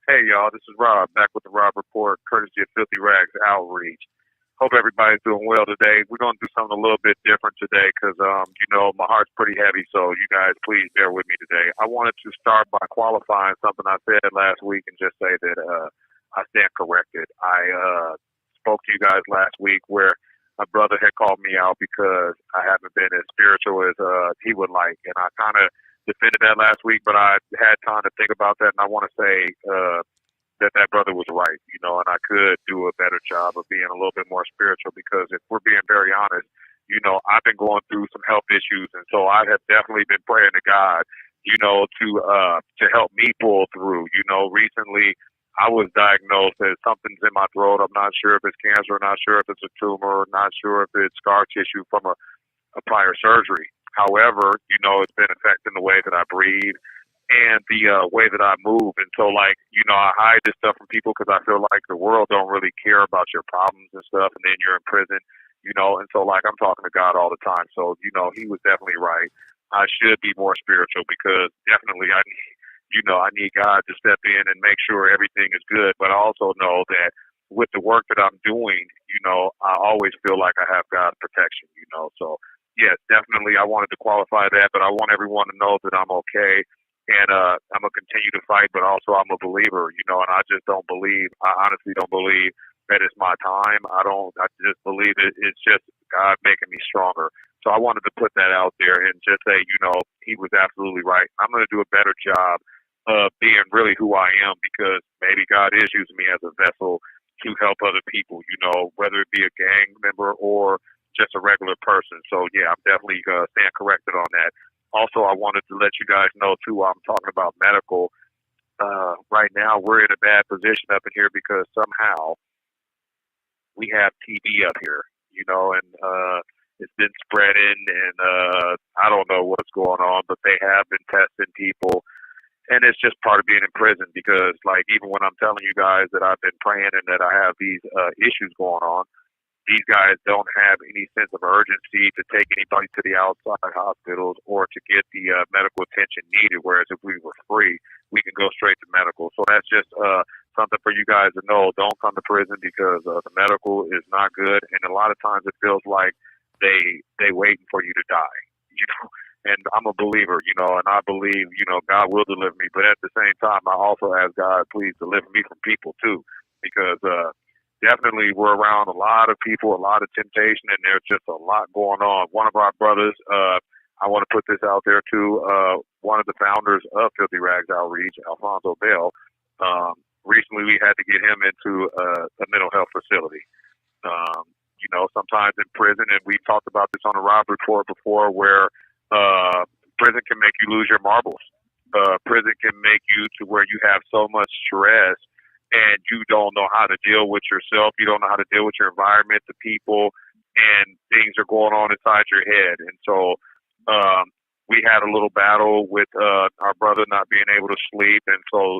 Hey, y'all, this is Rob back with the Robb Report, courtesy of Filthy Rags Outreach. Hope everybody's doing well today. We're going to do something a little bit different today because, my heart's pretty heavy, so you guys please bear with me today. I wanted to start by qualifying something I said last week and just say that I stand corrected. I spoke to you guys last week where my brother had called me out because I haven't been as spiritual as he would like, and I kind of defended that last week, but I had time to think about that, and I want to say that brother was right, and I could do a better job of being a little bit more spiritual because if we're being very honest, I've been going through some health issues, and so I have definitely been praying to God, to help me pull through. Recently I was diagnosed as something's in my throat. I'm not sure if it's cancer, not sure if it's a tumor, not sure if it's scar tissue from a prior surgery. However, it's been affecting the way that I breathe and the way that I move. And so, I hide this stuff from people because I feel like the world don't really care about your problems and stuff. And then you're in prison, and so, I'm talking to God all the time. So, he was definitely right. I should be more spiritual because definitely I need God to step in and make sure everything is good. But I also know that with the work that I'm doing, I always feel like I have God's protection, So, yes, definitely I wanted to qualify that, but I want everyone to know that I'm okay. And I'm going to continue to fight, but also I'm a believer, and I just don't believe, I honestly don't believe that it's my time. I just believe it's just God making me stronger. So I wanted to put that out there and just say, he was absolutely right. I'm going to do a better job of being really who I am because maybe God is using me as a vessel to help other people, whether it be a gang member or just a regular person. So, yeah, I'm definitely stand corrected on that. Also, I wanted to let you guys know, too, I'm talking about medical. Right now, we're in a bad position up in here because somehow we have TB up here, and it's been spreading, and I don't know what's going on, but they have been testing people. And it's just part of being in prison because, even when I'm telling you guys that I've been praying and that I have these issues going on, these guys don't have any sense of urgency to take anybody to the outside hospitals or to get the medical attention needed. Whereas if we were free, we can go straight to medical. So that's just something for you guys to know. Don't come to prison because the medical is not good. And a lot of times it feels like they waiting for you to die, And I'm a believer, and I believe, God will deliver me. But at the same time, I also ask God, please deliver me from people too, because definitely we're around a lot of people, a lot of temptation, and there's just a lot going on. One of our brothers, I want to put this out there too, one of the founders of Filthy Rags Outreach, Alfonso Bell, recently we had to get him into a mental health facility. Sometimes in prison, and we've talked about this on the Robb Report before, where prison can make you lose your marbles. Prison can make you to where you have so much stress and you don't know how to deal with yourself. You don't know how to deal with your environment, the people, and things are going on inside your head. And so we had a little battle with our brother not being able to sleep. And so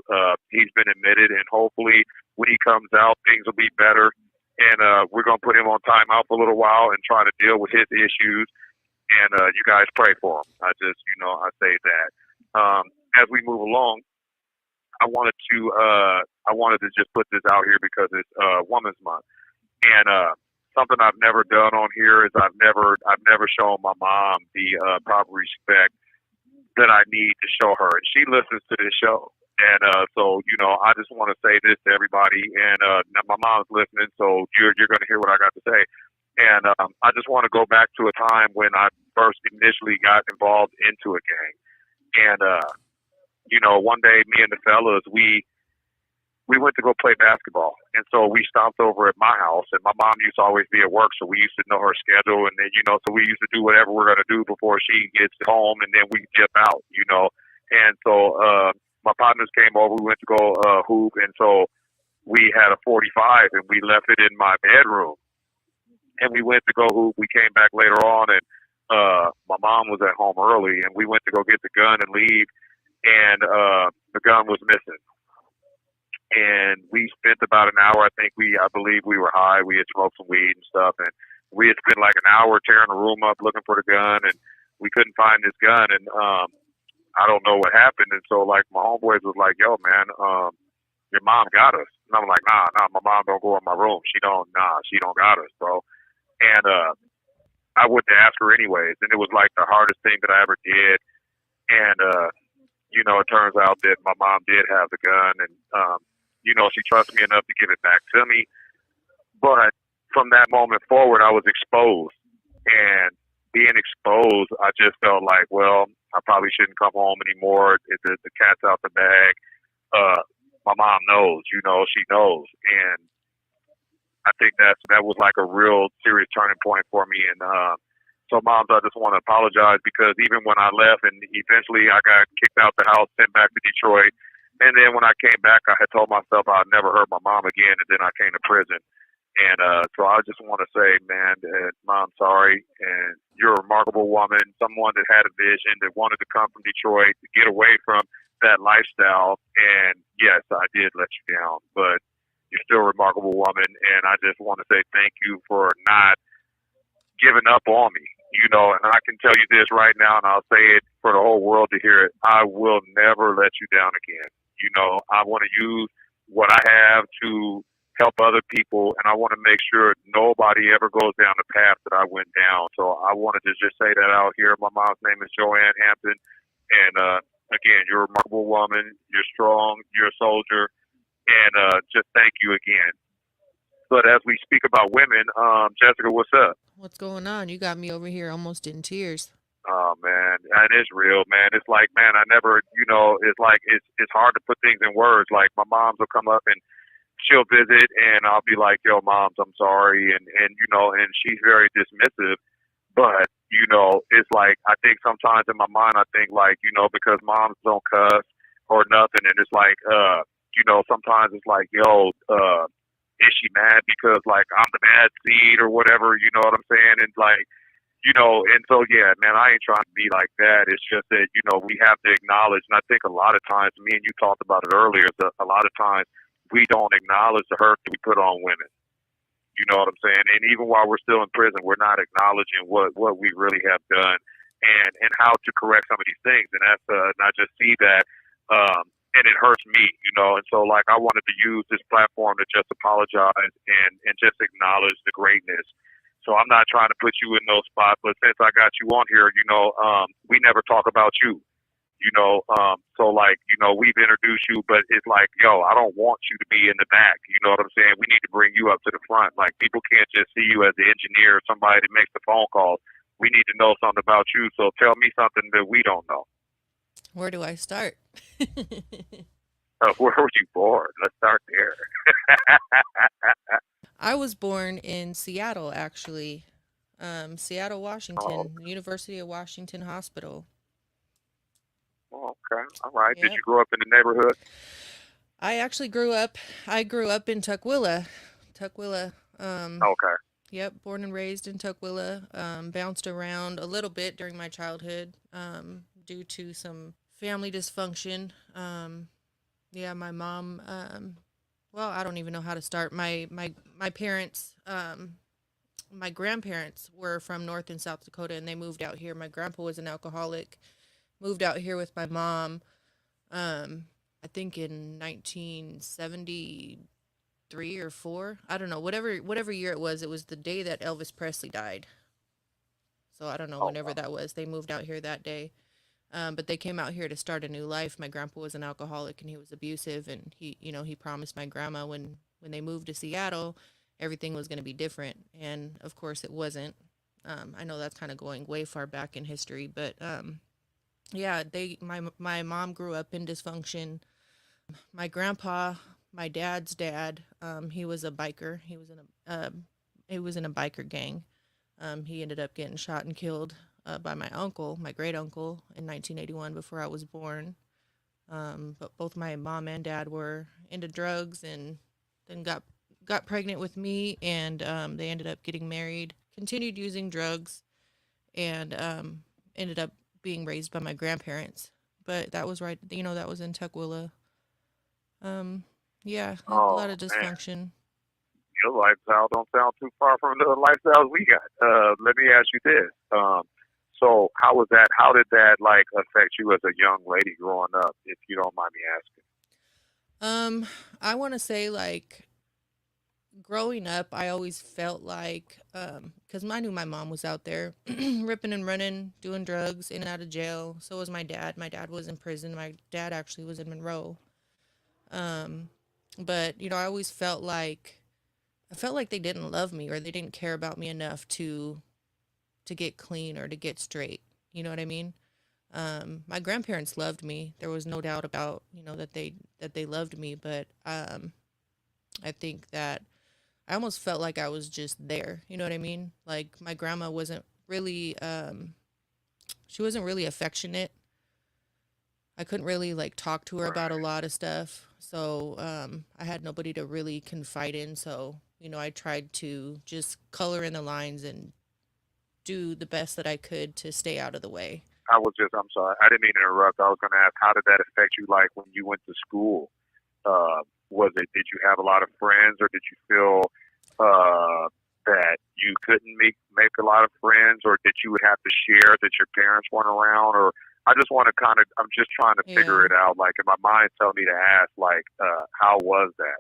he's been admitted, and hopefully when he comes out, things will be better. And we're going to put him on timeout for a little while and try to deal with his issues. And you guys pray for him. I say that. As we move along, I wanted to just put this out here because it's Women's Month, and something I've never done on here is I've never shown my mom the proper respect that I need to show her, and she listens to this show, and so I just want to say this to everybody, and my mom's listening, so you're going to hear what I got to say. And I just want to go back to a time when I first initially got involved into a gang. And, one day me and the fellas, we went to go play basketball. And so we stopped over at my house. And my mom used to always be at work, so we used to know her schedule. And then, so we used to do whatever we're going to do before she gets home. And then we dip out, And so my partners came over. We went to go hoop. And so we had a 45, and we left it in my bedroom. And we went to go hoop. We came back later on, and my mom was at home early, and we went to go get the gun and leave, and the gun was missing. And we spent about an hour. I believe we were high. We had smoked some weed and stuff, and we had spent like an hour tearing the room up looking for the gun, and we couldn't find this gun. And I don't know what happened. And so, my homeboys was like, "Yo, man, your mom got us. And I'm like, nah, my mom don't go in my room. She don't got us, bro. And I went to ask her anyways, and it was like the hardest thing that I ever did. And it turns out that my mom did have the gun, and she trusted me enough to give it back to me. But from that moment forward, I was exposed, and being exposed, I just felt like, well, I probably shouldn't come home anymore. The cat's out the bag. My mom knows, she knows, and I think that was like a real serious turning point for me. And so, moms, I just want to apologize, because even when I left and eventually I got kicked out the house, sent back to Detroit, and then when I came back, I had told myself I'd never hurt my mom again, and then I came to prison. And so I just want to say, man, Mom, sorry, and you're a remarkable woman, someone that had a vision, that wanted to come from Detroit, to get away from that lifestyle. And yes, I did let you down, but you're still a remarkable woman, and I just want to say thank you for not giving up on me, and I can tell you this right now, and I'll say it for the whole world to hear it, I will never let you down again. I want to use what I have to help other people, and I want to make sure nobody ever goes down the path that I went down. So I wanted to just say that out here. My mom's name is Joanne Hampton, and again, you're a remarkable woman, you're strong, you're a soldier, and just thank you again. But as we speak about women, Jessica, what's up? What's going on? You got me over here almost in tears. Oh man, and it's real, man. It's like, man, I never, it's like it's hard to put things in words. Like my moms will come up and she'll visit, and I'll be like, "Yo, moms, I'm sorry," and she's very dismissive. But it's like I think sometimes in my mind, I think like, because moms don't cuss or nothing, and it's like, sometimes it's like, yo, is she mad because like I'm the bad seed or whatever? You know what I'm saying? And like, and so yeah, man, I ain't trying to be like that. It's just that we have to acknowledge, and I think a lot of times, me and you talked about it earlier, that a lot of times we don't acknowledge the hurt that we put on women. You know what I'm saying? And even while we're still in prison, we're not acknowledging what we really have done, and how to correct some of these things. And that's and I just see that, and it hurts me, And so like I wanted to use this platform to just apologize and just acknowledge the greatness. So I'm not trying to put you in no spot, but since I got you on here, we never talk about you. So like, we've introduced you, but it's like, yo, I don't want you to be in the back. You know what I'm saying? We need to bring you up to the front. Like people can't just see you as the engineer or somebody that makes the phone calls. We need to know something about you. So tell me something that we don't know. Where do I start? Where were you born? Let's start there. I was born in Seattle, actually. Seattle, Oh, Washington, University of Washington Hospital. okay. All right. Did Yep. you grow up in the neighborhood? I actually grew up in Tukwila. Tukwila. Okay. Yep, born and raised in Tukwila. Bounced around a little bit during my childhood, due to some family dysfunction. Yeah, my mom. Well, I don't even know how to start. My parents. My grandparents were from North and South Dakota, and they moved out here. My grandpa was an alcoholic. Moved out here with my mom. I think in 1973 or four. I don't know. Whatever year it was. It was the day that Elvis Presley died. So I don't know, Oh, whenever wow. that was. They moved out here that day. But they came out here to start a new life. My grandpa was an alcoholic and he was abusive, and he promised my grandma when they moved to Seattle, everything was going to be different, and of course it wasn't. I know that's kind of going way far back in history, but yeah, my mom grew up in dysfunction. My grandpa, my dad's dad, he was a biker. He was in a biker gang. He ended up getting shot and killed by my uncle, my great uncle, in 1981 before I was born. But both my mom and dad were into drugs, and then got pregnant with me, and they ended up getting married, continued using drugs, and ended up being raised by my grandparents. But that was right, that was in Tukwila. Um, yeah, a lot Oh of man, dysfunction. your lifestyle don't sound too far from the lifestyles we got. Let me ask you this. So how was that? How did that like affect you as a young lady growing up? If you don't mind me asking. Um, I want to say like growing up, I always felt like, because I knew my mom was out there ripping and running, doing drugs, in and out of jail. So was my dad. My dad was in prison. My dad actually was in Monroe. Um, but I always felt like they didn't love me or they didn't care about me enough to get clean or to get straight. You know what I mean? My grandparents loved me. There was no doubt about that they loved me, but I think that I almost felt like I was just there. You know what I mean? Like my grandma wasn't really she wasn't really affectionate. I couldn't really like talk to her about a Right. lot of stuff. So I had nobody to really confide in. So, I tried to just color in the lines and do the best that I could to stay out of the way. I'm sorry, I didn't mean to interrupt. I was going to ask, how did that affect you, like when you went to school? Did you have a lot of friends, or did you feel that you couldn't make a lot of friends, or that you would have to share that your parents weren't around? Or I just want to I'm just trying to figure Yeah. it out. Like, in my mind, telling me to ask, like, how was that?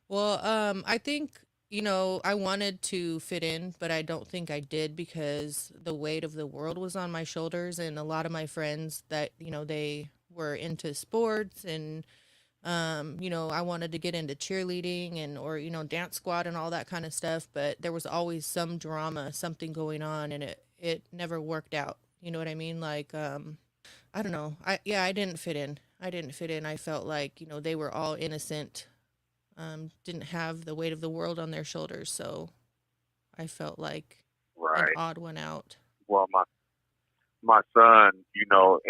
Well, I think, I wanted to fit in, but I don't think I did because the weight of the world was on my shoulders. And a lot of my friends that, they were into sports and, I wanted to get into cheerleading and, or, dance squad and all that kind of stuff. But there was always some drama, something going on, and it never worked out. You know what I mean? Like, I don't know. I didn't fit in. I didn't fit in. I felt like, they were all innocent, didn't have the weight of the world on their shoulders. So I felt like an Right. odd one out. Well, my son,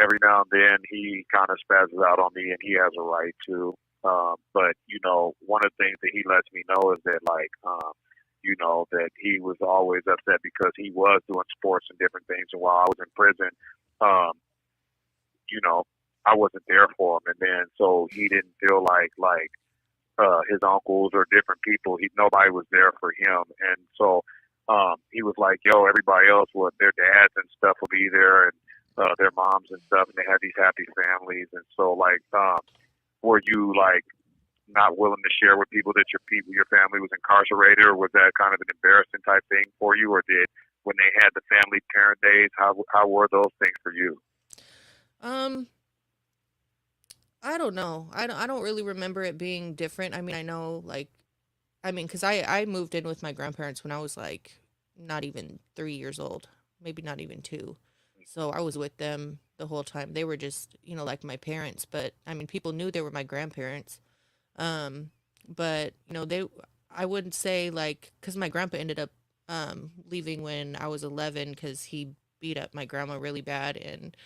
every now and then he kind of spazzes out on me, and he has a right to. But one of the things that he lets me know is that, like, that he was always upset because he was doing sports and different things, and while I was in prison, um, you know, I wasn't there for him, and then so he didn't feel like his uncles or different people. Nobody was there for him, and so he was like, "Yo, everybody else would their dads and stuff will be there, and their moms and stuff, and they had these happy families." And so, like, were you like not willing to share with people that your family was incarcerated, or was that kind of an embarrassing type thing for you, or did when they had the family parent days, how were those things for you? Um, I don't know. I don't really remember it being different. I mean, I know like, because I moved in with my grandparents when I was like not even 3 years old, maybe not even two. So I was with them the whole time. They were just, like my parents, but I mean, people knew they were my grandparents. Um, but I wouldn't say like, because my grandpa ended up leaving when I was 11 because he beat up my grandma really bad and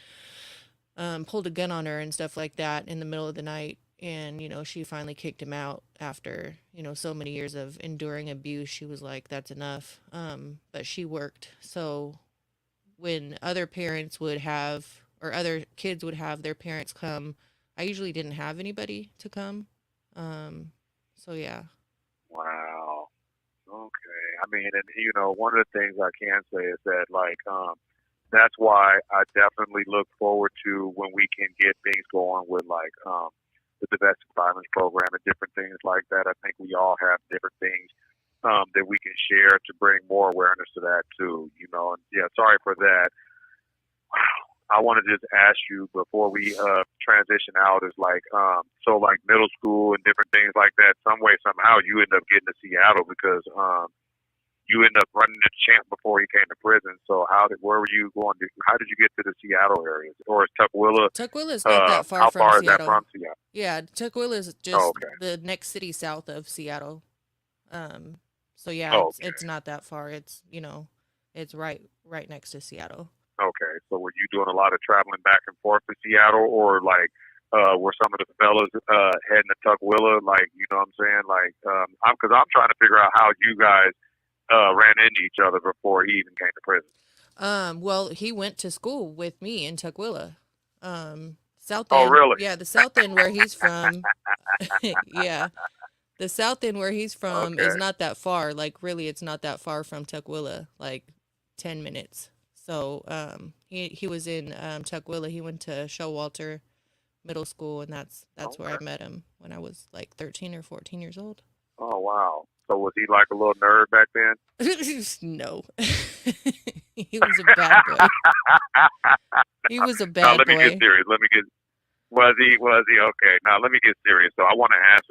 pulled a gun on her and stuff like that in the middle of the night. And, she finally kicked him out after, so many years of enduring abuse. She was like, that's enough. But she worked. So when other parents would have, or other kids would have their parents come, I usually didn't have anybody to come. Um, so yeah. Wow. Okay. I mean, and one of the things I can say is that, like, that's why I definitely look forward to when we can get things going with, like, the domestic violence program and different things like that. I think we all have different things that we can share to bring more awareness to that too. And yeah, sorry for that. I want to just ask you before we transition out is like so like middle school and different things like that. Some way somehow you end up getting to Seattle because you end up running the champ before he came to prison. So where were you going to? How did you get to the Seattle area? Or is Tukwila? Tukwila is not that far How from far is that Seattle. from Seattle? Yeah, Tukwila is Oh, just okay. the next city south of Seattle. Um, so yeah, Oh, it's not that far. It's it's right next to Seattle. okay. So were you doing a lot of traveling back and forth to Seattle, or like were some of the fellas heading to Tukwila? Like, you know what I'm saying? Like, I'm trying to figure out how you guys ran into each other before he even came to prison. Well, he went to school with me in Tukwila. South Oh, End, really? yeah, the South End where he's from. Yeah, the South End where he's from is Okay. not that far. Like really, it's not that far from Tukwila. Like 10 minutes. So he was in Tukwila. He went to Showalter middle school, and that's where I Okay. met him when I was like 13 or 14 years old. Oh wow. So was he like a little nerd back then? No. He was a bad boy. He was a Now bad let me get boy. serious. Let me get. Was he okay? Now let me get serious. So I want to ask.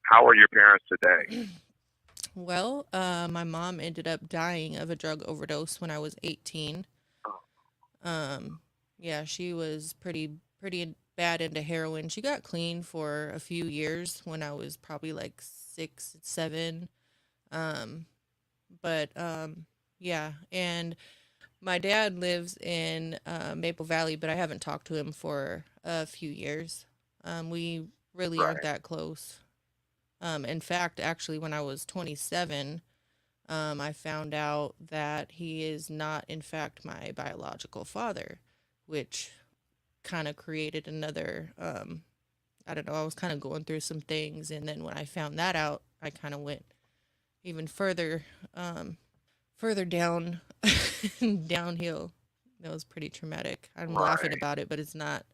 How are your parents today? Well, my mom ended up dying of a drug overdose when I was 18. Oh, Um, yeah, she was pretty bad into heroin. She got clean for a few years when I was probably like 6, 7. Um, but yeah, and my dad lives in Maple Valley, but I haven't talked to him for a few years. We really aren't right. that close. In fact, actually, when I was 27, I found out that he is not, in fact, my biological father, which kind of created another. I don't know. I was kind of going through some things, and then when I found that out, I kind of went even further down, downhill. That was pretty traumatic. I'm laughing Right. about it, but it's not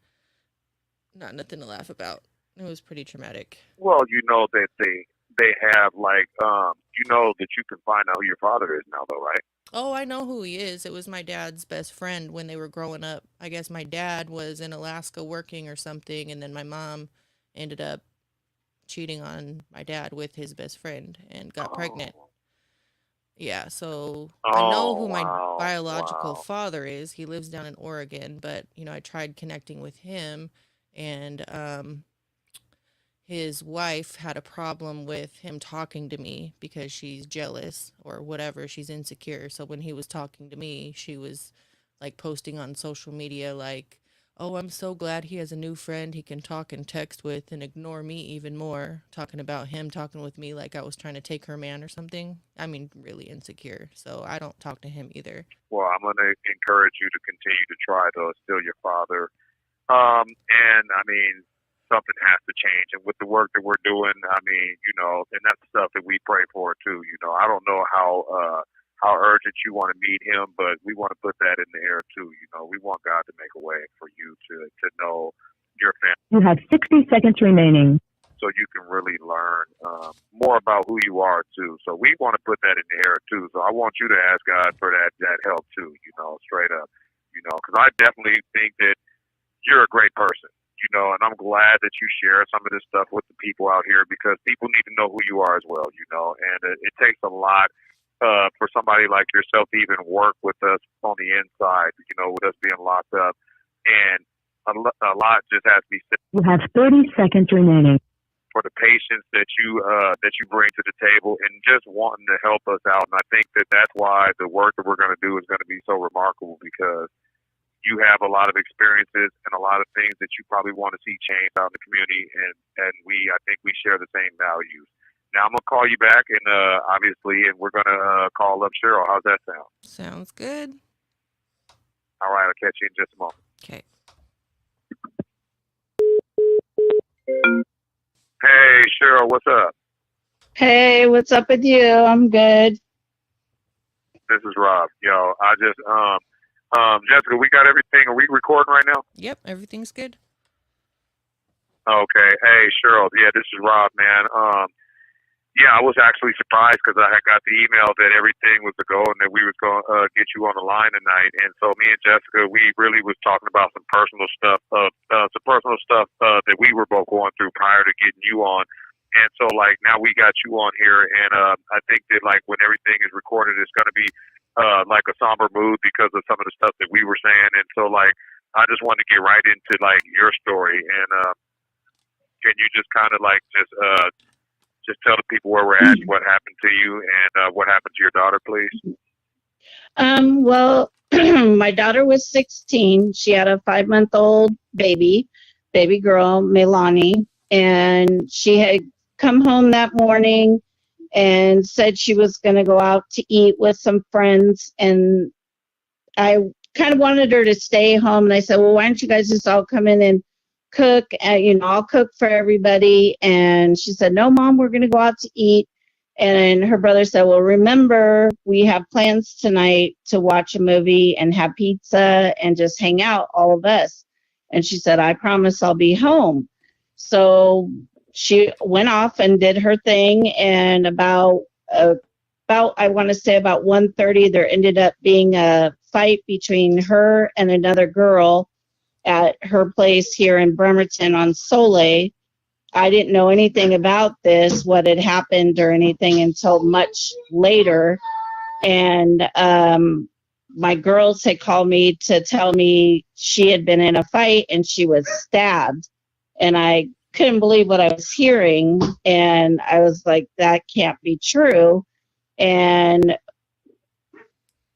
nothing to laugh about. It was pretty traumatic. Well, you know that they have like you know that you can find out who your father is now, though, right? Oh, I know who he is. It was my dad's best friend when they were growing up. I guess my dad was in Alaska working or something, and then my mom ended up cheating on my dad with his best friend and got pregnant. Oh. Yeah, so I know Oh who my wow. biological Wow. father is. He lives down in Oregon, but I tried connecting with him, and his wife had a problem with him talking to me because she's jealous or whatever. She's insecure. So when he was talking to me, she was like posting on social media, like, oh, I'm so glad he has a new friend he can talk and text with and ignore me even more. Talking about him talking with me like I was trying to take her man or something. I mean, really insecure. So I don't talk to him either. Well, I'm gonna encourage you to continue to try, though. It's still your father. And I mean, something has to change. And with the work that we're doing, I mean, and that's the stuff that we pray for too. I don't know how urgent you want to meet him, but we want to put that in the air too. We want God to make a way for you to know your family. You have 60 seconds remaining. So you can really learn more about who you are too. So we want to put that in the air too. So I want you to ask God for that help too. Straight up. Because I definitely think that you're a great person, and I'm glad that you share some of this stuff with the people out here because people need to know who you are as well, and it takes a lot for somebody like yourself to even work with us on the inside, with us being locked up, and a lot just has to be said. You have 30 seconds remaining. For the patience that you bring to the table and just wanting to help us out, and I think that's why the work that we're going to do is going to be so remarkable because you have a lot of experiences and a lot of things that you probably want to see change out in the community, and I think we share the same values. Now I'm gonna call you back, and obviously, and we're gonna call up Sheryl. How's that sound? Sounds good. All right, I'll catch you in just a moment. Okay. Hey, Sheryl, what's up? Hey, what's up with you? I'm good. This is Rob. I just Jessica, we got everything. Are we recording right now? Yep, everything's good. Okay. Hey, Sheryl. Yeah, this is Rob, man. Yeah, I was actually surprised because I had got the email that everything was a go and that we was going to get you on the line tonight. And so me and Jessica, we really was talking about some personal stuff, that we were both going through prior to getting you on. And so, like, now we got you on here, and I think that, like, when everything is recorded, it's going to be like a somber mood because of some of the stuff that we were saying. And so, like, I just wanted to get right into, like, your story. And can you just kind of, like, just tell the people where we're at, what happened to you, and what happened to your daughter, please? Well, my daughter was 16. She had a 5-month-old baby girl, Melanie, and she had come home that morning and said she was going to go out to eat with some friends. And I kind of wanted her to stay home. And I said, well, why don't you guys just all come in and cook? I'll cook for everybody. And she said, no, Mom, we're going to go out to eat. And her brother said, well, remember, we have plans tonight to watch a movie and have pizza and just hang out, all of us. And she said, I promise I'll be home. So she went off and did her thing. And about I want to say about 1:30, there ended up being a fight between her and another girl at her place here in Bremerton on Soleil. I didn't know anything about this, what had happened or anything until much later. And my girls had called me to tell me she had been in a fight and she was stabbed. And I couldn't believe what I was hearing. And I was like, that can't be true. And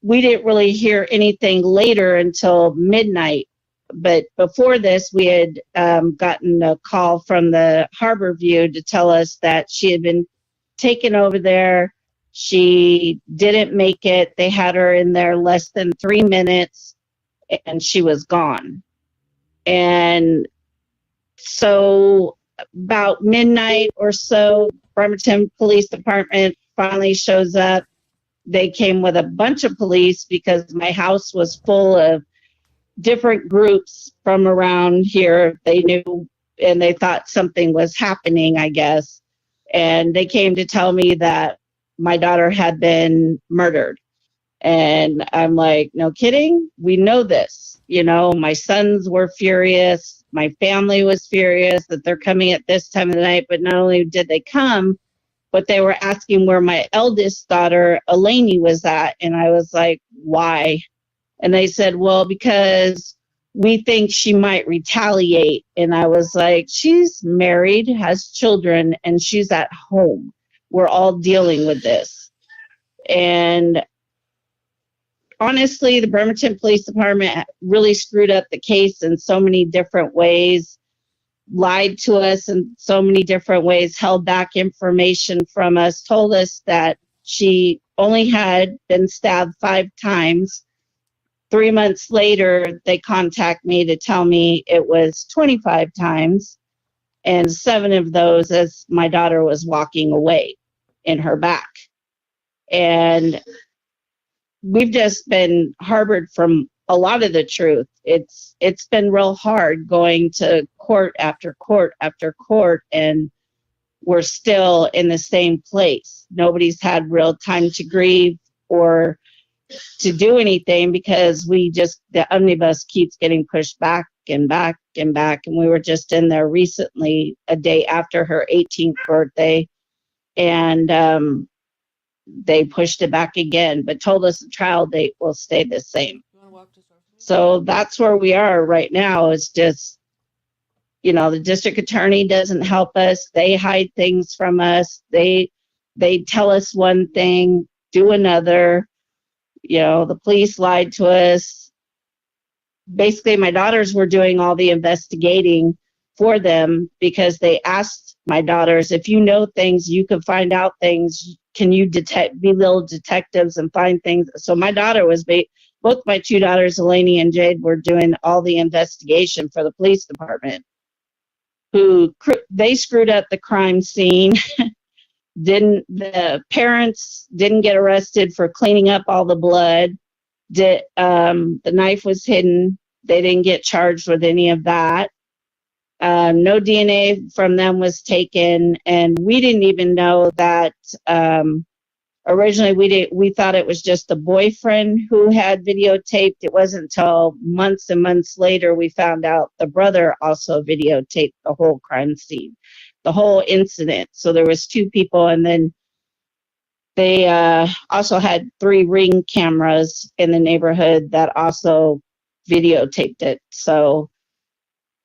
we didn't really hear anything later until midnight. But before this, we had gotten a call from the Harbor View to tell us that she had been taken over there. She didn't make it. They had her in there less than 3 minutes, and she was gone. And so about midnight or so, Bremerton Police Department finally shows up. They came with a bunch of police because my house was full of different groups from around here. They knew and they thought something was happening, I guess. And they came to tell me that my daughter had been murdered. And I'm like, no kidding? We know this. You know, my sons were furious. My family was furious that they're coming at this time of the night. But not only did they come, but they were asking where my eldest daughter, Eleni, was at. And I was like, why? And they said, well, because we think she might retaliate. And I was like, she's married, has children, and she's at home. We're all dealing with this. And honestly, the Bremerton Police Department really screwed up the case in so many different ways, lied to us in so many different ways, held back information from us, told us that she only had been stabbed 5 times. 3 months later, they contact me to tell me it was 25 times, and 7 of those as my daughter was walking away in her back. And we've just been harbored from a lot of the truth. It's been real hard going to court after court after court, and we're still in the same place. Nobody's had real time to grieve or to do anything because the omnibus keeps getting pushed back and back and back. And we were just in there recently, a day after her 18th birthday, and they pushed it back again, but told us the trial date will stay the same. So that's where we are right now. It's just, you know, the district attorney doesn't help us. They hide things from us. They tell us one thing, do another. You know, the police lied to us. Basically, my daughters were doing all the investigating for them because they asked my daughters, if you know things, you can find out things. Can you be little detectives and find things? So my daughter was, both my 2 daughters, Eleni and Jade, were doing all the investigation for the police department. They screwed up the crime scene. The parents didn't get arrested for cleaning up all the blood. The knife was hidden. They didn't get charged with any of that. No DNA from them was taken, and we didn't even know that. Originally, we thought it was just the boyfriend who had videotaped. It wasn't until months and months later we found out the brother also videotaped the whole crime scene, the whole incident. So there was 2 people, and then they also had 3 Ring cameras in the neighborhood that also videotaped it. So,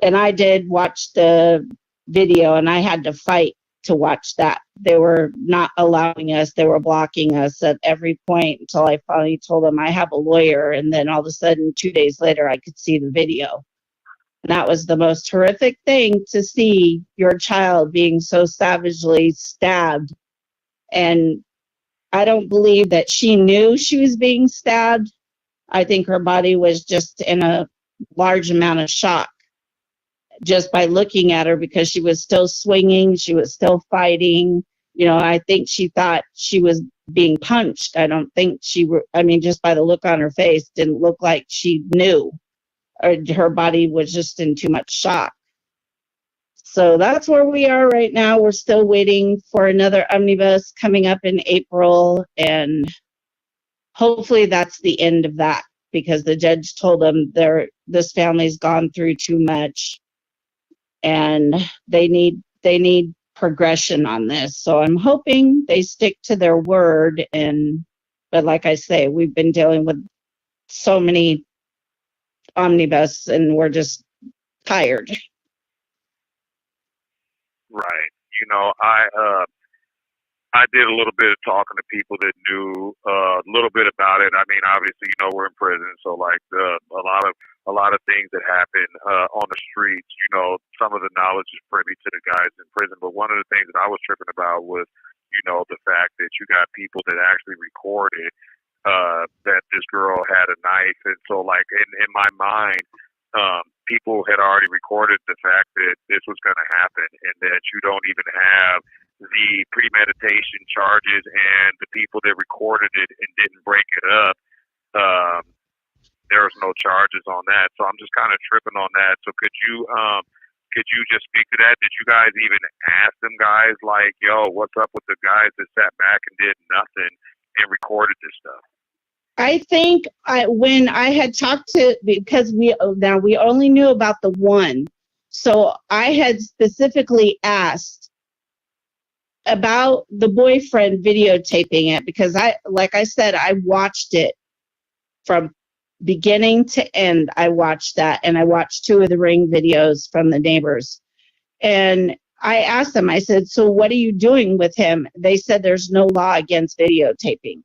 and I did watch the video, and I had to fight to watch that. They were not allowing us. They were blocking us at every point until I finally told them I have a lawyer. And then all of a sudden, 2 days later, I could see the video. And that was the most horrific thing to see, your child being so savagely stabbed. And I don't believe that she knew she was being stabbed. I think her body was just in a large amount of shock just by looking at her, because she was still swinging, she was still fighting. You know, I think she thought she was being punched. I don't think just by the look on her face, didn't look like she knew. or her body was just in too much shock. So that's where we are right now. We're still waiting for another omnibus coming up in April, and hopefully that's the end of that, because the judge told them this family's gone through too much and they need progression on this. So I'm hoping they stick to their word. But like I say, we've been dealing with so many omnibus and we're just tired. Right. You know, I did a little bit of talking to people that knew a little bit about it. I mean, obviously, you know, we're in prison, so like a lot of things that happen on the streets, you know, some of the knowledge is privy to the guys in prison. But one of the things that I was tripping about was, you know, the fact that you got people that actually recorded that this girl had a knife, and so like in my mind, people had already recorded the fact that this was going to happen, and that you don't even have the premeditation charges, and the people that recorded it and didn't break it up, there was no charges on that. So I'm just kind of tripping on that. So could you just speak to that? Did you guys even ask them guys like, yo, what's up with the guys that sat back and did nothing and recorded this stuff? I think when I had talked to, because we only knew about the one, so I had specifically asked about the boyfriend videotaping it, because like I said, I watched it from beginning to end. I watched that, and I watched 2 of the Ring videos from the neighbors. And I asked them, I said, so what are you doing with him? They said there's no law against videotaping.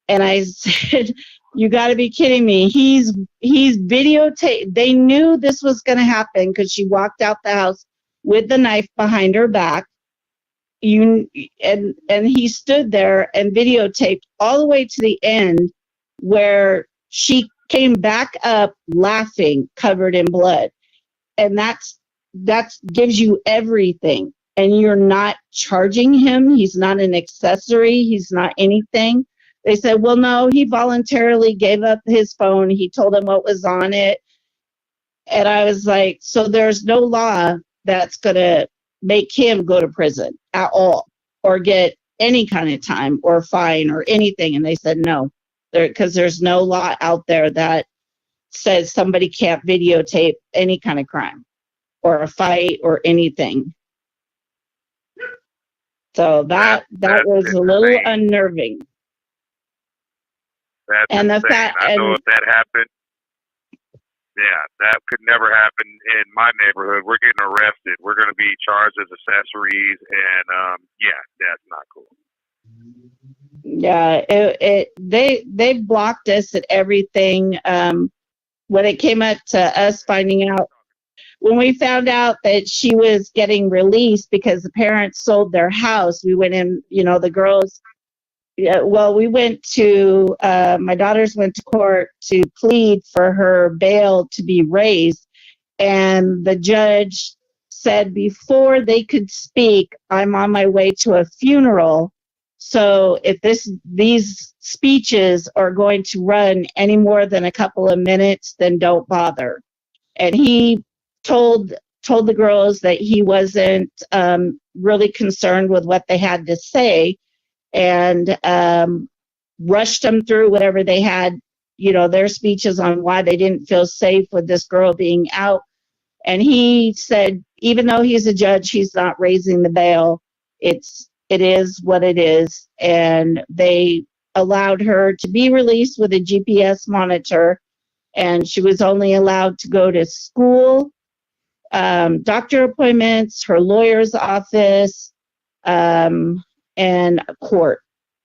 And I said, you got to be kidding me. He's videotaped. They knew this was going to happen because she walked out the house with the knife behind her back. And he stood there and videotaped all the way to the end, where she came back up laughing, covered in blood. And that gives you everything. And you're not charging him. He's not an accessory. He's not anything. They said, well, no, he voluntarily gave up his phone. He told them what was on it. And I was like, so there's no law that's going to make him go to prison at all, or get any kind of time or fine or anything. And they said no, because there's no law out there that says somebody can't videotape any kind of crime or a fight or anything. So that was a little unnerving. That's and insane. the fact, I know if that happened, yeah, that could never happen in my neighborhood. We're getting arrested. We're going to be charged as accessories, and yeah, that's not cool. Yeah, they blocked us at everything. When it came up to us finding out, when we found out that she was getting released because the parents sold their house, we went in, you know, the girls. Yeah, well, we went to, my daughters went to court to plead for her bail to be raised. And the judge said before they could speak, I'm on my way to a funeral. So if these speeches are going to run any more than a couple of minutes, then don't bother. And he told the girls that he wasn't really concerned with what they had to say, and rushed them through whatever they had, you know, their speeches on why they didn't feel safe with this girl being out. And he said, even though he's a judge, he's not raising the bail. It is what it is. And they allowed her to be released with a GPS monitor, and she was only allowed to go to school, doctor appointments, her lawyer's office, and court.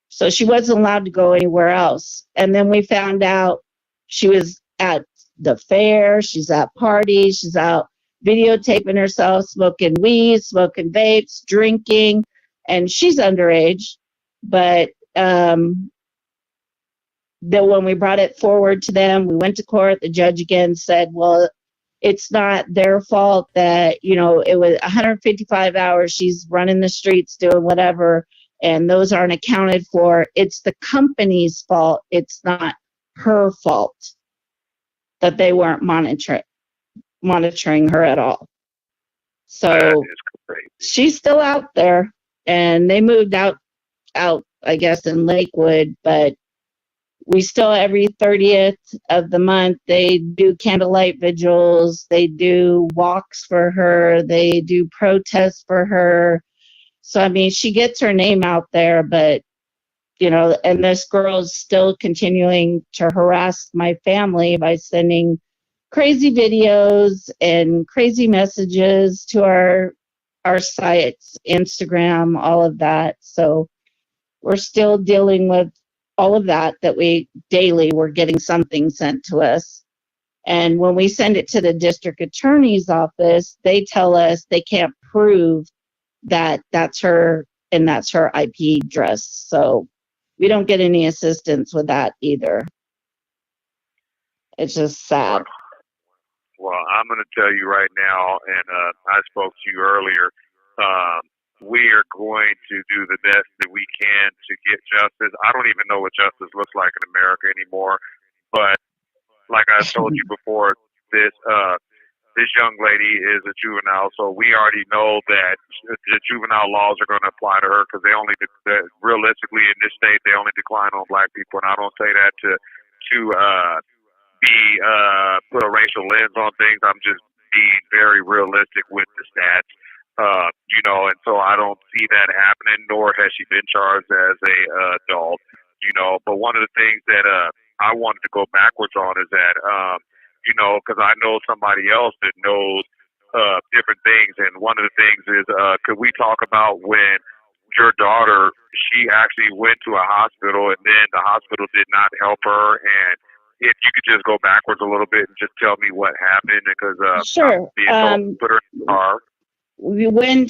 So she wasn't allowed to go anywhere else. And then we found out she was at the fair, she's at parties, she's out videotaping herself, smoking weed, smoking vapes, drinking, and she's underage. But then when we brought it forward to them, we went to court, the judge again said, well, it's not their fault that, you know, it was 155 hours she's running the streets doing whatever, and those aren't accounted for. It's the company's fault. It's not her fault. that they weren't monitoring her at all. That So is crazy. she's still out there, and they moved out, I guess, in Lakewood, but we still, every 30th of the month, they do candlelight vigils, they do walks for her, they do protests for her. So, I mean, she gets her name out there, but, and this girl's still continuing to harass my family by sending crazy videos and crazy messages to our sites, Instagram, all of that. So we're still dealing with all of that we're getting something sent to us. And when we send it to the district attorney's office, they tell us they can't prove that that's her and that's her IP address. So we don't get any assistance with that either. It's just sad. Well, I'm going to tell you right now, and I spoke to you earlier, we are going to do the best that we can to get justice. I don't even know what justice looks like in America anymore, but like I told you before, this young lady is a juvenile, so we already know that the juvenile laws are going to apply to her because realistically in this state, they only decline on black people, and I don't say that to put a racial lens on things. I'm just being very realistic with the stats, and so I don't see that happening, nor has she been charged as a adult, but one of the things that I wanted to go backwards on is that, because I know somebody else that knows different things, and one of the things is, could we talk about when your daughter, she actually went to a hospital and then the hospital did not help her, and if you could just go backwards a little bit and just tell me what happened, because sure. I'm being told to put her in the car. When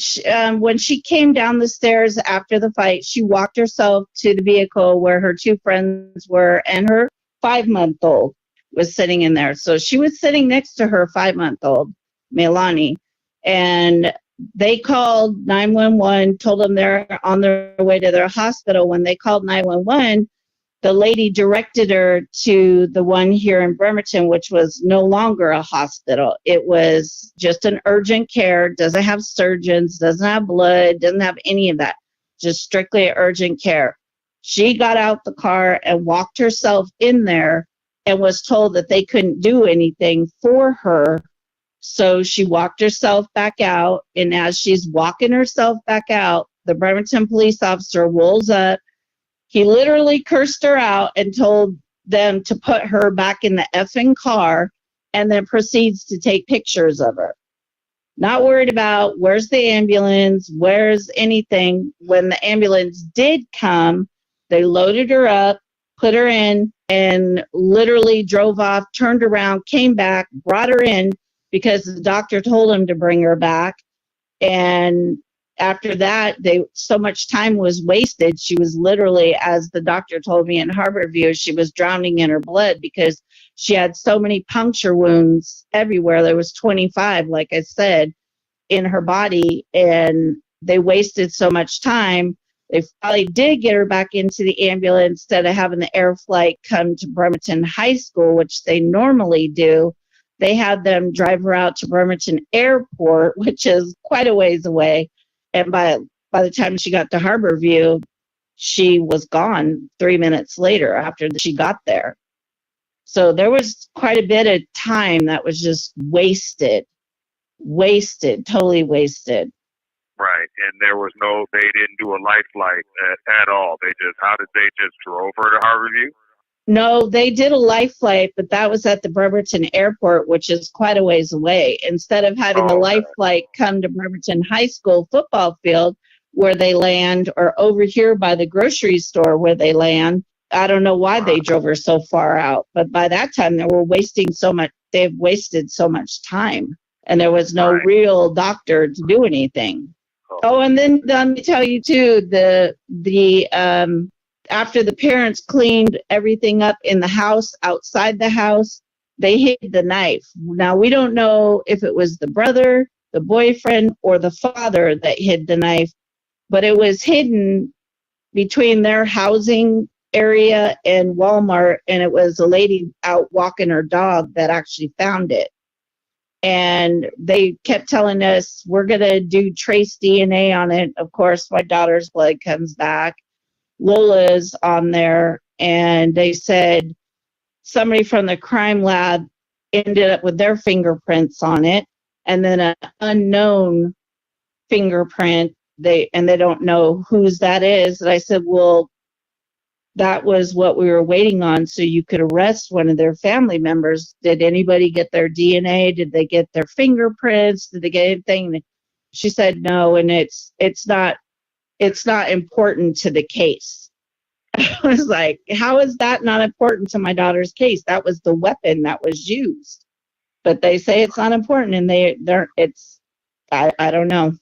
she came down the stairs after the fight, she walked herself to the vehicle where her two friends were, and her 5-month-old was sitting in there. So she was sitting next to her 5-month-old, Melanie, and they called 911, told them they're on their way to their hospital. When they called 911, the lady directed her to the one here in Bremerton, which was no longer a hospital. It was just an urgent care, doesn't have surgeons, doesn't have blood, doesn't have any of that, just strictly urgent care. She got out the car and walked herself in there and was told that they couldn't do anything for her. So she walked herself back out, and as she's walking herself back out, the Bremerton police officer rolls up. He literally cursed her out and told them to put her back in the effing car, and then proceeds to take pictures of her. Not worried about where's the ambulance, where's anything. When the ambulance did come, they loaded her up, put her in, and literally drove off, turned around, came back, brought her in because the doctor told him to bring her back. And after that, so much time was wasted. She was literally, as the doctor told me in Harborview, she was drowning in her blood because she had so many puncture wounds everywhere. There was 25, like I said, in her body, and they wasted so much time. They finally did get her back into the ambulance instead of having the air flight come to Bremerton High School, which they normally do. They had them drive her out to Bremerton Airport, which is quite a ways away. And by the time she got to Harborview, she was gone 3 minutes later after she got there. So there was quite a bit of time that was just wasted, totally wasted. Right, and they didn't do a life flight at all. How did they just drove her to Harborview? No, they did a life flight, but that was at the Bremerton Airport, which is quite a ways away. Instead of having the life flight come to Bremerton High School football field where they land, or over here by the grocery store where they land, I don't know why they drove her so far out. But by that time, they've wasted so much time, and there was no real doctor to do anything. Oh, and then let me tell you too, after the parents cleaned everything up in the house, outside the house, they hid the knife. Now, we don't know if it was the brother, the boyfriend, or the father that hid the knife, but it was hidden between their housing area and Walmart, and it was a lady out walking her dog that actually found it. And they kept telling us, we're going to do trace DNA on it. Of course, my daughter's blood comes back. Lola's on there. And they said somebody from the crime lab ended up with their fingerprints on it. And then an unknown fingerprint. They don't know whose that is. And I said, well, that was what we were waiting on, so you could arrest one of their family members. Did anybody get their DNA? Did they get their fingerprints? Did they get anything? She said no, and it's not important to the case. I was like, how is that not important to my daughter's case? That was the weapon that was used. But they say it's not important, and I don't know.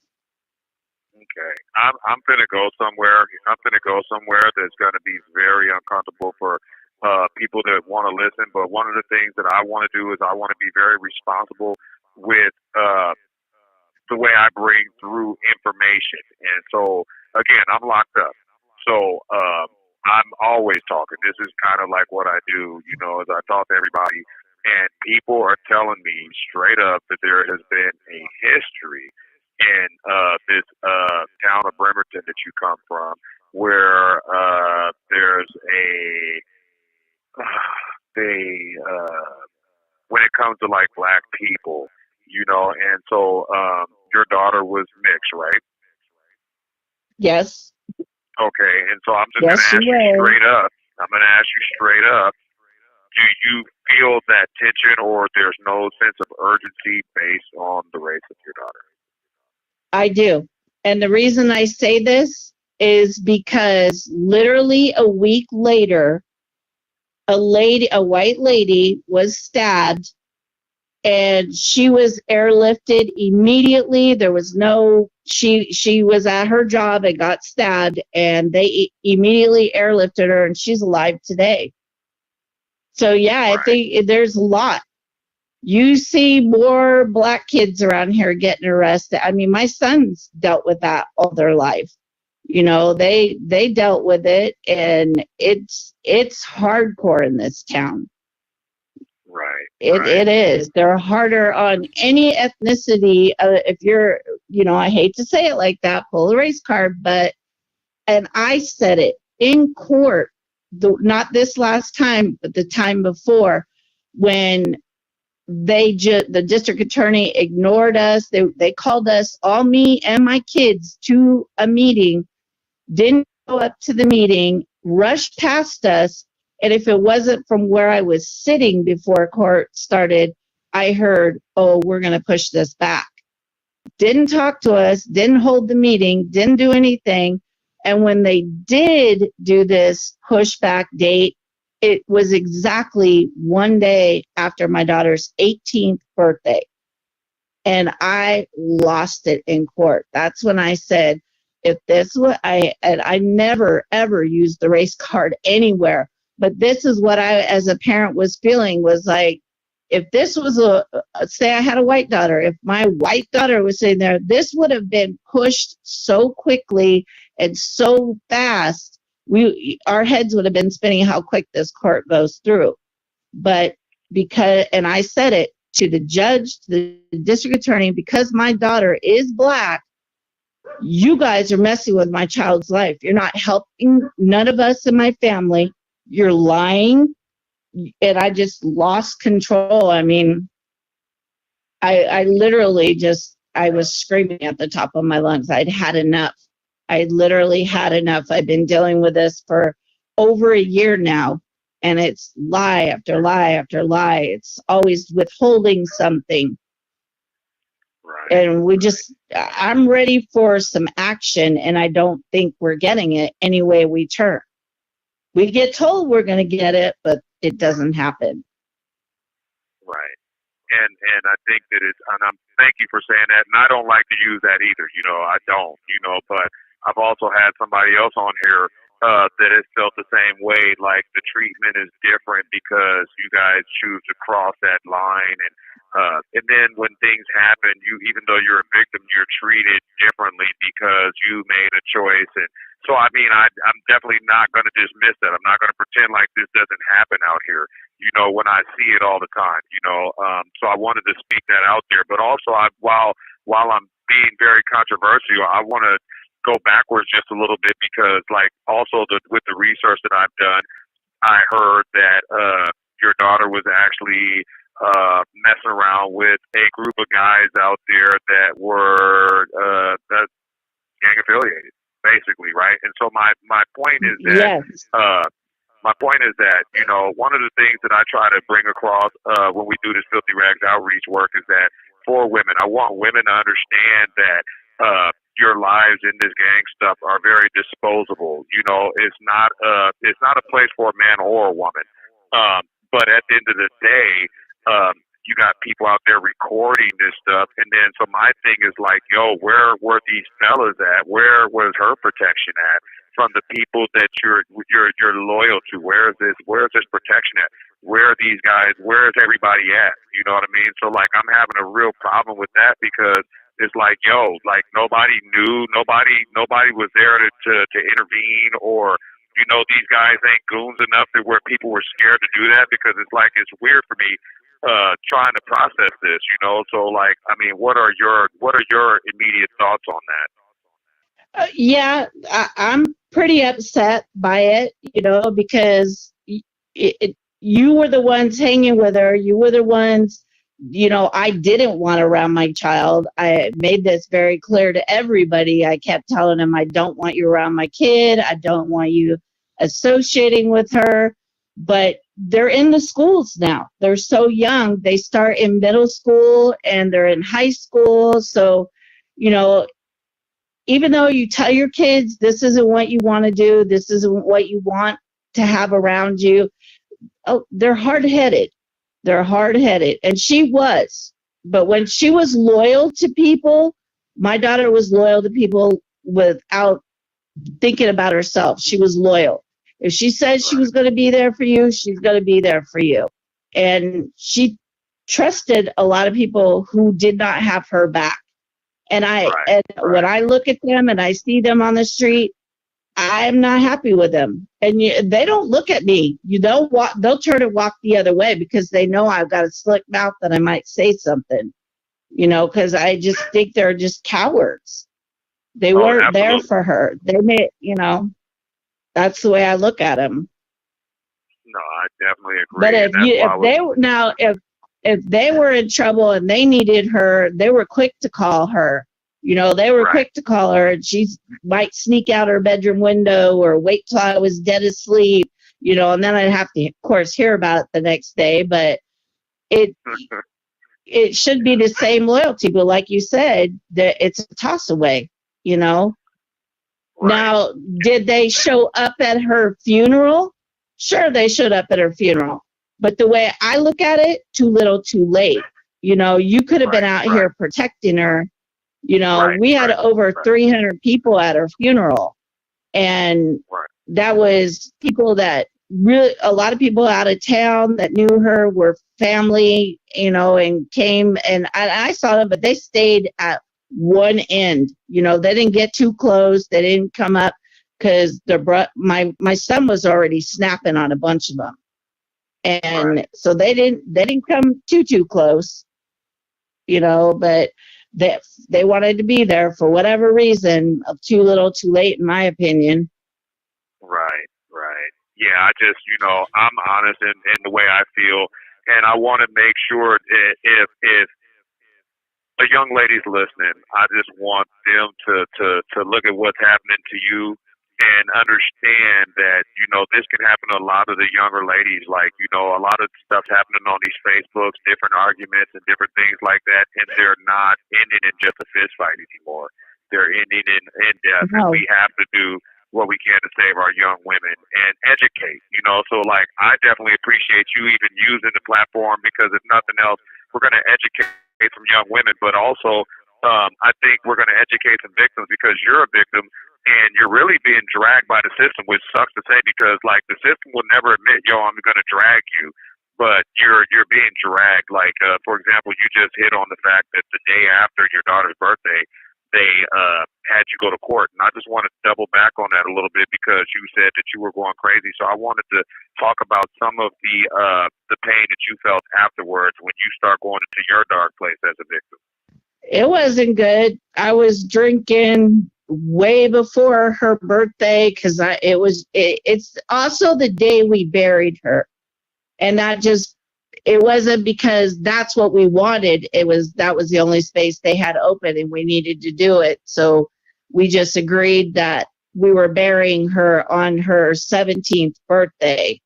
Okay, I'm gonna go somewhere. I'm gonna go somewhere that's gonna be very uncomfortable for people that want to listen. But one of the things that I want to do is I want to be very responsible with the way I bring through information. And so again, I'm locked up. So I'm always talking. This is kind of like what I do, as I talk to everybody. And people are telling me straight up that there has been a history in this town of Bremerton that you come from, where there's when it comes to like black people, and so your daughter was mixed, right? Yes. Okay, and so I'm just Yes, gonna ask you straight up. Do you feel that tension, or there's no sense of urgency based on the race of your daughter? I do. And the reason I say this is because literally a week later, a white lady was stabbed, and she was airlifted immediately. There was she was at her job and got stabbed, and they immediately airlifted her, and she's alive today. So yeah, I think there's a lot. You see more black kids around here getting arrested. I mean, my sons dealt with that all their life. They dealt with it, and it's hardcore in this town. Right. It is. They're harder on any ethnicity. If you're, I hate to say it like that, pull the race card, and I said it in court, not this last time, but the time before, when the district attorney ignored us. They called us, all me and my kids, to a meeting, didn't go up to the meeting, rushed past us. And if it wasn't from where I was sitting before court started, I heard, oh, we're going to push this back. Didn't talk to us, didn't hold the meeting, didn't do anything. And when they did do this pushback date, it was exactly one day after my daughter's 18th birthday. And I lost it in court. That's when I said, if this was, I never, ever used the race card anywhere. But this is what I, as a parent, was feeling, was like, if this was say I had a white daughter, if my white daughter was sitting there, this would have been pushed so quickly and so fast. Our heads would have been spinning how quick this court goes through. But and I said it to the judge, to the district attorney, because my daughter is black, you guys are messing with my child's life. You're not helping none of us in my family. You're lying. And I just lost control. I mean, I literally I was screaming at the top of my lungs. I'd had enough. I literally had enough. I've been dealing with this for over a year now, and it's lie after lie after lie. It's always withholding something. Right. And I'm ready for some action, and I don't think we're getting it any way we turn. We get told we're going to get it, but it doesn't happen. Right. And I think that thank you for saying that. And I don't like to use that either. I don't, but I've also had somebody else on here that it felt the same way. Like the treatment is different because you guys choose to cross that line, and then when things happen, even though you're a victim, you're treated differently because you made a choice. And so, I mean, I'm definitely not going to dismiss that. I'm not going to pretend like this doesn't happen out here. When I see it all the time. So I wanted to speak that out there. But also, while I'm being very controversial, I want to go backwards just a little bit because, like, also with the research that I've done, I heard that your daughter was actually messing around with a group of guys out there that were gang affiliated, basically, right? And so my point is that Yes. my point is that, one of the things that I try to bring across when we do this Filthy Rags outreach work is that for women, I want women to understand that your lives in this gang stuff are very disposable. It's not a place for a man or a woman. But at the end of the day, you got people out there recording this stuff, and then so my thing is like, yo, where were these fellas at? Where was her protection at from the people that you're loyal to? Where's this protection at? Where are these guys? Where is everybody at? You know what I mean? So like, I'm having a real problem with that because it's like, yo, like nobody knew, nobody was there to intervene, or these guys ain't goons enough to where people were scared to do that, because it's like, it's weird for me trying to process this, so like, I mean, what are your immediate thoughts on that? Yeah, I'm pretty upset by it, because you were the ones hanging with her. You were the ones, I didn't want around my child. I made this very clear to everybody. I kept telling them, I don't want you around my kid. I don't want you associating with her. But they're in the schools now. They're so young. They start in middle school and they're in high school. So, even though you tell your kids this isn't what you want to do, this isn't what you want to have around you, they're hard-headed. They're hard-headed. And she was. But when she was loyal to people, my daughter was loyal to people without thinking about herself. She was loyal. If she said she was going to be there for you, she's going to be there for you. And she trusted a lot of people who did not have her back. And when I look at them and I see them on the street, I'm not happy with them. And they don't look at me. They'll turn and walk the other way because they know I've got a slick mouth that I might say something, because I just think they're just cowards. They weren't there for her. They made, that's the way I look at them. No, I definitely agree. But if they were in trouble and they needed her, they were quick to call her. They were quick to call her, and she might sneak out her bedroom window or wait till I was dead asleep, and then I'd have to, of course, hear about it the next day. But it should be the same loyalty. But like you said, that it's a toss away, Now, did they show up at her funeral? Sure, they showed up at her funeral. But the way I look at it, too little, too late. You could have been out here protecting her. We had over 300 people at her funeral. And that was people that really, a lot of people out of town that knew her were family, and came. And I saw them, but they stayed at one end. They didn't get too close. They didn't come up because my son was already snapping on a bunch of them. And so they didn't come too close, but they wanted to be there for whatever reason, of too little, too late, in my opinion. Right. Yeah, I just, I'm honest in the way I feel, and I want to make sure that if a young lady's listening, I just want them to look at what's happening to you and understand that, this can happen to a lot of the younger ladies. Like, a lot of stuff's happening on these Facebooks, different arguments and different things like that, and they're not ending in just a fist fight anymore. They're ending in death. No. And we have to do what we can to save our young women and educate, So, like, I definitely appreciate you even using the platform, because if nothing else, we're going to educate some young women, but also I think we're going to educate some victims because you're a victim and you're really being dragged by the system, which sucks to say because like the system will never admit, yo, I'm going to drag you, but you're being dragged. Like for example, you just hit on the fact that the day after your daughter's birthday, they had you go to court, and I just want to double back on that a little bit because you said that you were going crazy. So I wanted to talk about some of the pain that you felt afterwards when you start going into your dark place as a victim. It wasn't good. I was drinking way before her birthday because it's also the day we buried her. And it wasn't because that's what we wanted. That was the only space they had open and we needed to do it. So we just agreed that we were burying her on her 17th birthday.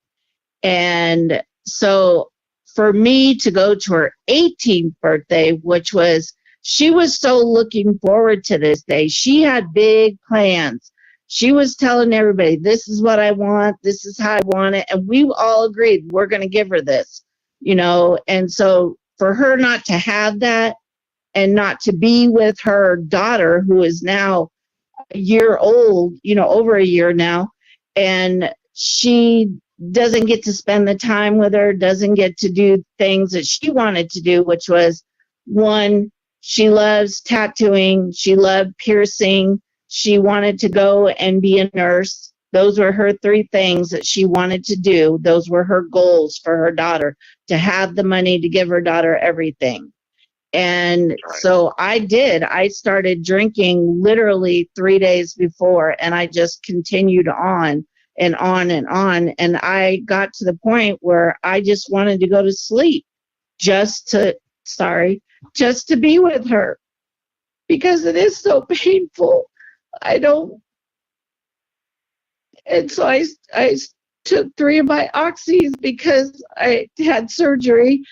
And so for me to go to her 18th birthday, she was so looking forward to this day. She had big plans. She was telling everybody, this is what I want. This is how I want it. And we all agreed we're going to give her this, And so for her not to have that and not to be with her daughter, who is now a year old, over a year now, and she doesn't get to spend the time with her, doesn't get to do things that she wanted to do, which was one, she loves tattooing. She loved piercing. She wanted to go and be a nurse. Those were her 3 things that she wanted to do. Those were her goals for her daughter, to have the money to give her daughter everything. And so I did. I started drinking literally 3 days before, and I just continued on and on and on. And I got to the point where I just wanted to go to sleep just to be with her, because it is so painful. And so I took 3 of my oxys because I had surgery,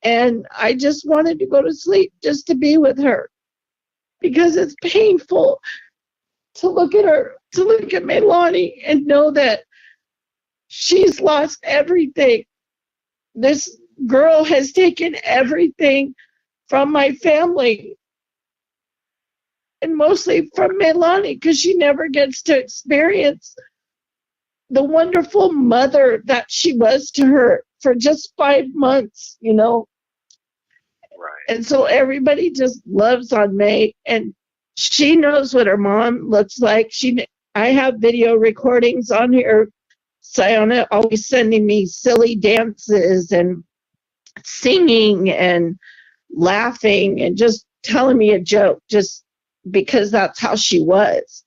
and I just wanted to go to sleep just to be with her, because it's painful to look at her, to look at Melanie and know that she's lost everything. This girl has taken everything from my family, and mostly from Melanie, because she never gets to experience the wonderful mother that she was to her for just 5 months, Right. And so everybody just loves on May, and she knows what her mom looks like. I have video recordings on here. Syanna always sending me silly dances and singing and laughing and just telling me a joke, just because that's how she was.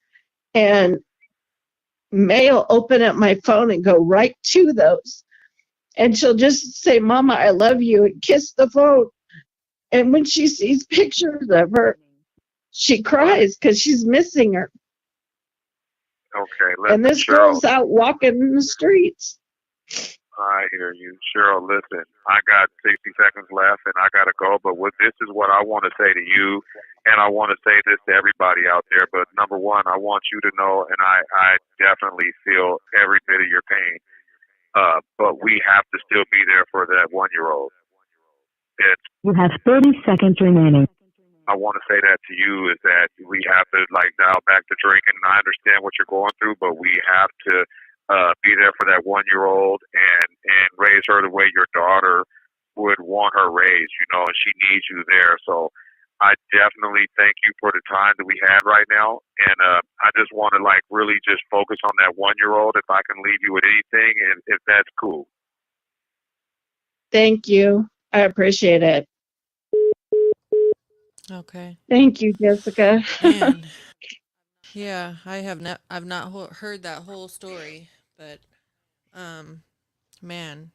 And May will open up my phone and go right to those. And she'll just say, Mama, I love you, and kiss the phone. And when she sees pictures of her, she cries because she's missing her. Okay. And this girl's out walking in the streets. I hear you. Sheryl, listen, I got 60 seconds left and I got to go, but this is what I want to say to you, and I want to say this to everybody out there. But number one, I want you to know, and I definitely feel every bit of your pain, but we have to still be there for that 1-year-old. You have 30 seconds remaining. I want to say that to you is that we have to dial back the drinking. And I understand what you're going through, but we have to be there for that 1-year-old and raise her the way your daughter would want her raised, and she needs you there. So I definitely thank you for the time that we had right now. And I just want to really just focus on that 1-year-old, if I can leave you with anything, and if that's cool. Thank you. I appreciate it. Okay. Thank you, Jessica. Man. Yeah, I've not heard that whole story, but man,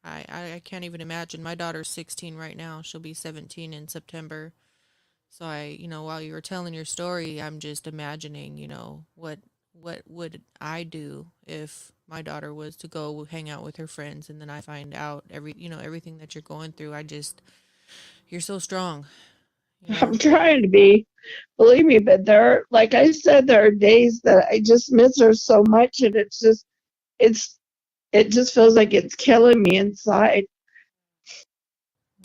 I can't even imagine. My daughter's 16 right now. She'll be 17 in September. So while you were telling your story, I'm just imagining, what would I do if my daughter was to go hang out with her friends and then I find out everything that you're going through. You're so strong. I'm trying to be, believe me, but like I said, there are days that I just miss her so much, and it just feels like it's killing me inside.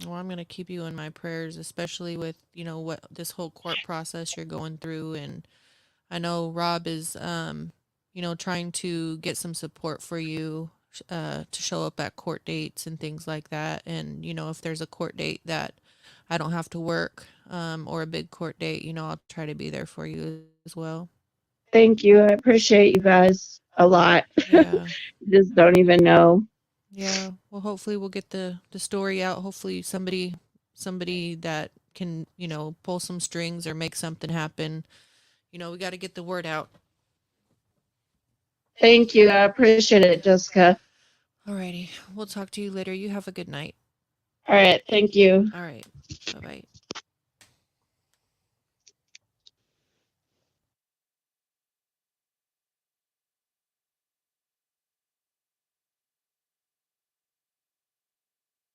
Well, I'm going to keep you in my prayers, especially with, what this whole court process you're going through. And I know Rob is, trying to get some support for you to show up at court dates and things like that. And, if there's a court date that I don't have to work or a big court date, I'll try to be there for you as well. Thank you. I appreciate you guys a lot. Yeah. Just don't even know. Yeah. Well, hopefully we'll get the story out. Hopefully somebody that can, pull some strings or make something happen. We got to get the word out. Thank you. I appreciate it, Jessica. Alrighty. We'll talk to you later. You have a good night. All right. Thank you. All right.